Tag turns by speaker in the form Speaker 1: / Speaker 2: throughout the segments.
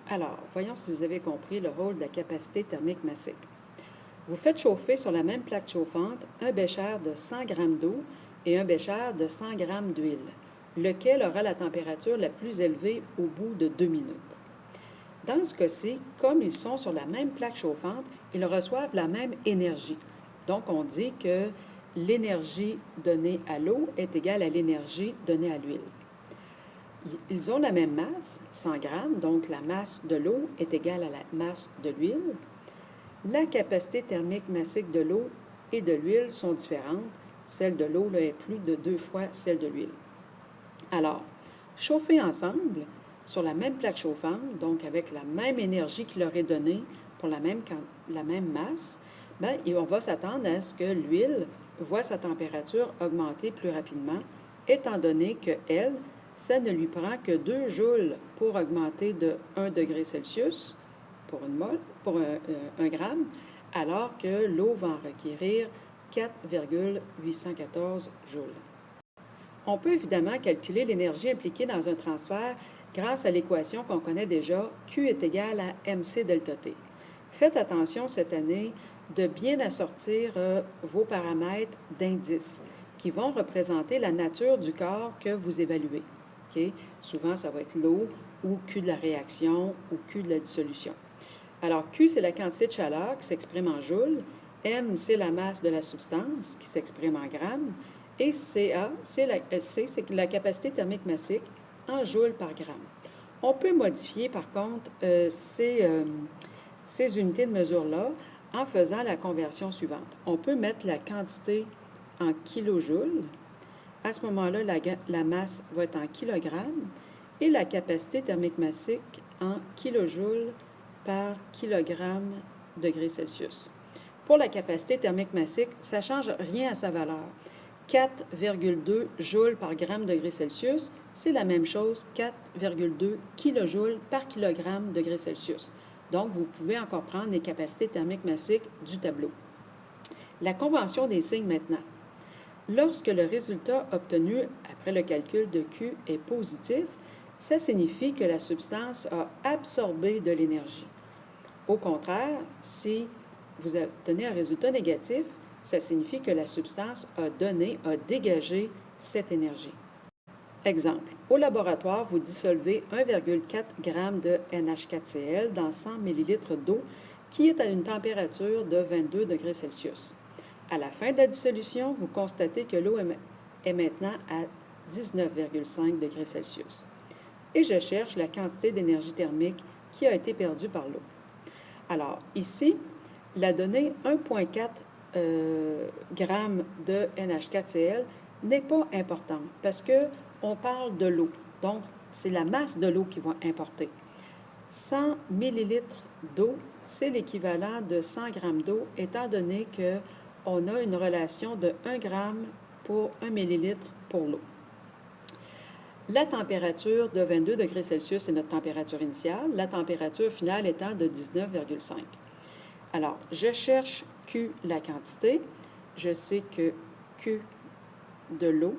Speaker 1: Alors, voyons si vous avez compris le rôle de la capacité thermique massique. Vous faites chauffer sur la même plaque chauffante un bécher de 100 g d'eau et un bécher de 100 g d'huile, lequel aura la température la plus élevée au bout de 2 minutes. Dans ce cas-ci, comme ils sont sur la même plaque chauffante, ils reçoivent la même énergie. Donc, on dit que l'énergie donnée à l'eau est égale à l'énergie donnée à l'huile. Ils ont la même masse, 100 grammes, donc la masse de l'eau est égale à la masse de l'huile. La capacité thermique massique de l'eau et de l'huile sont différentes. Celle de l'eau est plus de 2 fois celle de l'huile. Alors, chauffer ensemble sur la même plaque chauffante, donc avec la même énergie qui leur est donnée pour la même masse, bien, on va s'attendre à ce que l'huile voit sa température augmenter plus rapidement, étant donné qu'elle, ça ne lui prend que 2 joules pour augmenter de 1 degré Celsius pour un gramme, alors que l'eau va en requérir 4,814 joules. On peut évidemment calculer l'énergie impliquée dans un transfert grâce à l'équation qu'on connaît déjà, Q est égal à mc delta T. Faites attention cette année de bien assortir vos paramètres d'indices qui vont représenter la nature du corps que vous évaluez. Okay? Souvent, ça va être l'eau ou Q de la réaction ou Q de la dissolution. Alors, Q, c'est la quantité de chaleur qui s'exprime en joules. M, c'est la masse de la substance qui s'exprime en grammes. Et Ca, c'est la capacité thermique massique en joules par gramme. On peut modifier, par contre, ces unités de mesure-là en faisant la conversion suivante. On peut mettre la quantité en kilojoules. À ce moment-là, la masse va être en kilogrammes et la capacité thermique massique en kilojoules par kilogramme degré Celsius. Pour la capacité thermique massique, ça ne change rien à sa valeur. 4,2 joules par gramme degré Celsius, c'est la même chose, 4,2 kilojoules par kilogramme degré Celsius. Donc, vous pouvez encore prendre les capacités thermiques massiques du tableau. La convention des signes maintenant. Lorsque le résultat obtenu après le calcul de Q est positif, ça signifie que la substance a absorbé de l'énergie. Au contraire, si vous obtenez un résultat négatif, ça signifie que la substance a dégagé cette énergie. Exemple, au laboratoire, vous dissolvez 1,4 g de NH4Cl dans 100 ml d'eau qui est à une température de 22 degrés Celsius. À la fin de la dissolution, vous constatez que l'eau est maintenant à 19,5 degrés Celsius. Et je cherche la quantité d'énergie thermique qui a été perdue par l'eau. Alors, ici, la donnée 1,4 g de NH4Cl n'est pas importante parce qu'on parle de l'eau. Donc, c'est la masse de l'eau qui va importer. 100 ml d'eau, c'est l'équivalent de 100 g d'eau, étant donné qu'on a une relation de 1 g pour 1 ml pour l'eau. La température de 22 degrés Celsius est notre température initiale, la température finale étant de 19,5. Alors, je cherche Q, la quantité. Je sais que Q de l'eau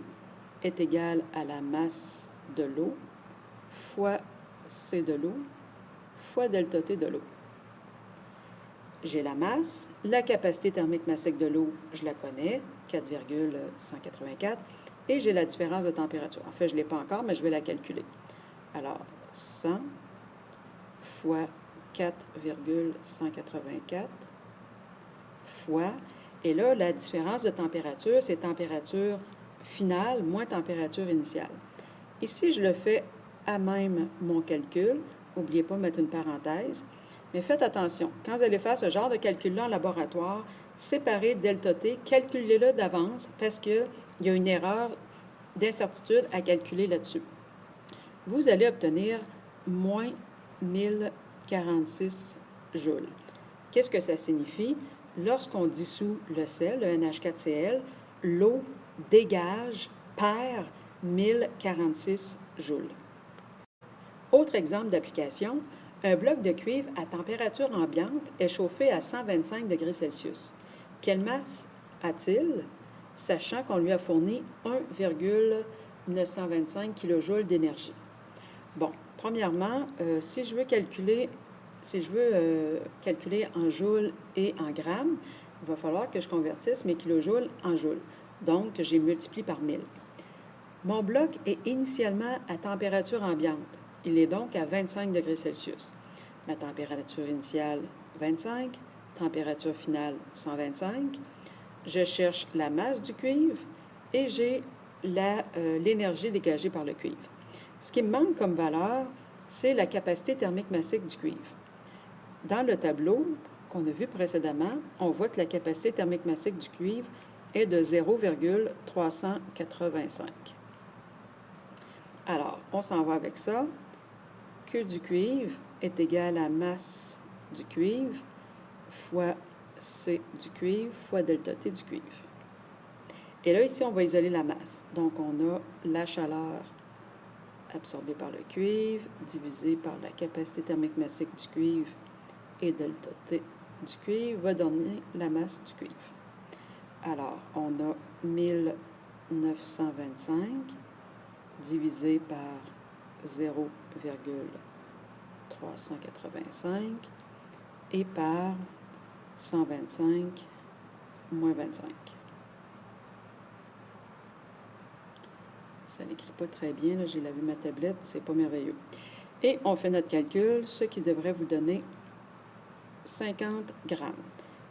Speaker 1: est égal à la masse de l'eau fois C de l'eau fois delta T de l'eau. J'ai la masse, la capacité thermique massique de l'eau, je la connais, 4,184, et j'ai la différence de température. En fait, je ne l'ai pas encore, mais je vais la calculer. Alors, 100 fois 4,184 fois, et là, la différence de température, c'est température finale moins température initiale. Ici, je le fais à même mon calcul. N'oubliez pas de mettre une parenthèse. Mais faites attention, quand vous allez faire ce genre de calcul-là en laboratoire, séparez delta T, calculez-le d'avance parce qu'il y a une erreur d'incertitude à calculer là-dessus. Vous allez obtenir moins 1046 joules. Qu'est-ce que ça signifie? Lorsqu'on dissout le sel, le NH4Cl, l'eau perd 1046 joules. Autre exemple d'application, un bloc de cuivre à température ambiante est chauffé à 125 degrés Celsius. Quelle masse a-t-il, sachant qu'on lui a fourni 1,925 kJ d'énergie? Bon, premièrement, si je veux calculer en joules et en grammes, il va falloir que je convertisse mes kilojoules en joules. Donc, que j'ai multiplié par 1000. Mon bloc est initialement à température ambiante. Il est donc à 25 degrés Celsius. Ma température initiale, 25. Température finale, 125. Je cherche la masse du cuivre et j'ai l'énergie dégagée par le cuivre. Ce qui me manque comme valeur, c'est la capacité thermique massique du cuivre. Dans le tableau qu'on a vu précédemment, on voit que la capacité thermique massique du cuivre est de 0,385. Alors, on s'en va avec ça. Q du cuivre est égal à masse du cuivre fois C du cuivre fois delta T du cuivre. Et là, ici, on va isoler la masse. Donc, on a la chaleur absorbée par le cuivre divisée par la capacité thermique massique du cuivre et delta T du cuivre va donner la masse du cuivre. Alors, on a 1925 divisé par 0,385 et par 125 moins 25. Ça n'écrit pas très bien, là, j'ai lavé ma tablette, c'est pas merveilleux. Et on fait notre calcul, ce qui devrait vous donner 50 grammes.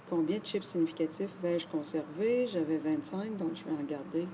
Speaker 1: Combien de chiffres significatifs vais-je conserver? J'avais 25, donc je vais en garder